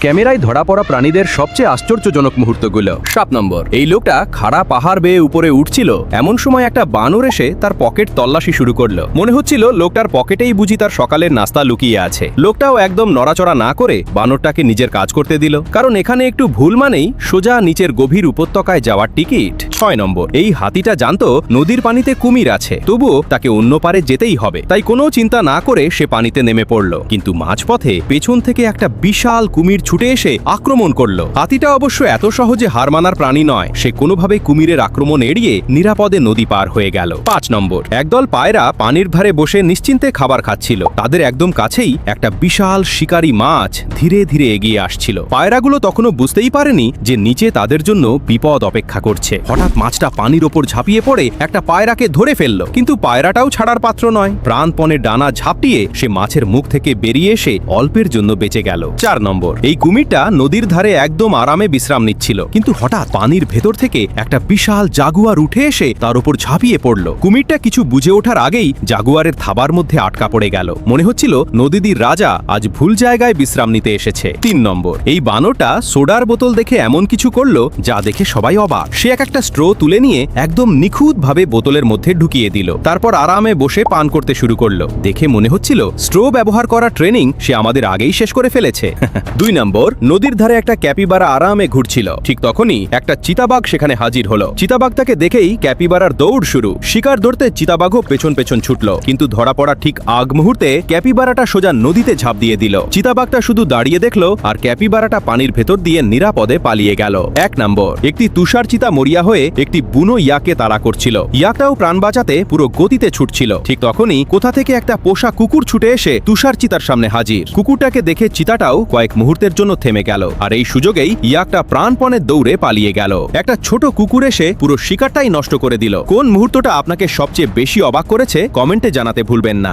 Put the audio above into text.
ক্যামেরায় ধরা পড়া প্রাণীদের সবচেয়ে আশ্চর্যজনক মুহূর্তগুলো। 7 নম্বর, এই লোকটা খাড়া পাহাড় বেয়ে উপরে উঠছিল, এমন সময় একটা বানর এসে তার পকেট তল্লাশি শুরু করলো। মনে হচ্ছিল লোকটার পকেটেই বুঝি তার সকালের নাস্তা লুকিয়ে আছে। লোকটাও একদম নড়াচড়া না করে বানরটাকে নিজের কাজ করতে দিল, কারণ এখানে একটু ভুল মানেই সোজা নিচের গভীর উপত্যকায় যাওয়ার টিকিট। 6 নম্বর, এই হাতিটা জানতো নদীর পানিতে কুমির আছে, তবুও তাকে অন্য পারে যেতেই হবে, তাই কোনো চিন্তা না করে সে পানিতে নেমে পড়ল। কিন্তু মাঝপথে পেছন থেকে একটা বিশাল কুমির ছুটে এসে আক্রমণ করলো। হাতিটা অবশ্য এত সহজে হার মানার প্রাণী নয়, সে কোনোভাবে কুমিরের আক্রমণ এড়িয়ে নিরাপদে নদী পার হয়ে গেল। 5 নম্বর, একদল পায়রা পানির ধারে বসে নিশ্চিন্তে খাবার খাচ্ছিল। তাদের একদম কাছেই একটা বিশাল শিকারী মাছ ধীরে ধীরে এগিয়ে আসছিল। পায়রাগুলো তখনও বুঝতেই পারেনি যে নিচে তাদের জন্য বিপদ অপেক্ষা করছে। হঠাৎ মাছটা পানির ওপর ঝাঁপিয়ে পড়ে একটা পায়রাকে ধরে ফেলল, কিন্তু পায়রাটাও ছাড়ার পাত্র নয়। প্রাণপণে ডানা ঝাপটিয়ে সে মাছের মুখ থেকে বেরিয়ে এসে অল্পের জন্য বেঁচে গেল। 4 নম্বর, এই কুমিরটা নদীর ধারে একদম আরামে বিশ্রাম নিচ্ছিল, কিন্তু হঠাৎ পানির ভেতর থেকে একটা বিশাল জাগুয়ার উঠে এসে তার উপর ঝাঁপিয়ে পড়ল। কুমিরটা কিছু বুঝে ওঠার আগেই জাগুয়ারের থাবার মধ্যে আটকা পড়ে গেল। মনে হচ্ছিল নদীর রাজা আজ ভুল জায়গায় বিশ্রাম নিতে এসেছে। 3 নম্বর, এই বানরটা সোডার বোতল দেখে এমন কিছু করলো যা দেখে সবাই অবাক। সে একটা স্ট্রো তুলে নিয়ে একদম নিখুঁতভাবে বোতলের মধ্যে ঢুকিয়ে দিল, তারপর আরামে বসে পান করতে শুরু করলো। দেখে মনে হচ্ছিল স্ট্রো ব্যবহার করা ট্রেনিং সে আমাদের আগেই শেষ করে ফেলেছে। 2 নম্বর, নদীর ধারে একটা ক্যাপিবারা আরামে ঘুরছিল। ঠিক তখনই একটা চিতাবাঘ সেখানে হাজির হলো। চিতাবাঘটাকে দেখেই ক্যাপিবারার দৌড় শুরু। শিকার ধরতে চিতাবাঘও পেছন পেছন ছুটল, কিন্তু ধরা পড়া ঠিক আগ মুহূর্তে ক্যাপিবারাটা সোজা নদীতে ঝাঁপ দিয়ে দিল। চিতাবাঘটা শুধু দাঁড়িয়ে দেখলো, আর ক্যাপিবারাটা পানির ভেতর দিয়ে নিরাপদে পালিয়ে গেল। 1 নম্বর, একটি তুষার চিতা মরিয়া হয়ে একটি বুনো ইয়াকে তাড়া করছিল। ইয়াকটাও প্রাণ বাঁচাতে পুরো গতিতে ছুটছিল। ঠিক তখনই কোথা থেকে একটা পোষা কুকুর ছুটে এসে তুষার চিতার সামনে হাজির। কুকুরটাকে দেখে চিতাটাও কয়েক মুহূর্তের জন্য থেমে গেল, আর এই সুযোগেই ইয়াকটা প্রাণপণে দৌড়ে পালিয়ে গেল। একটা ছোট কুকুর এসে পুরো শিকারটাই নষ্ট করে দিল। কোন মুহূর্তটা আপনাকে সবচেয়ে বেশি অবাক করেছে কমেন্টে জানাতে ভুলবেন না।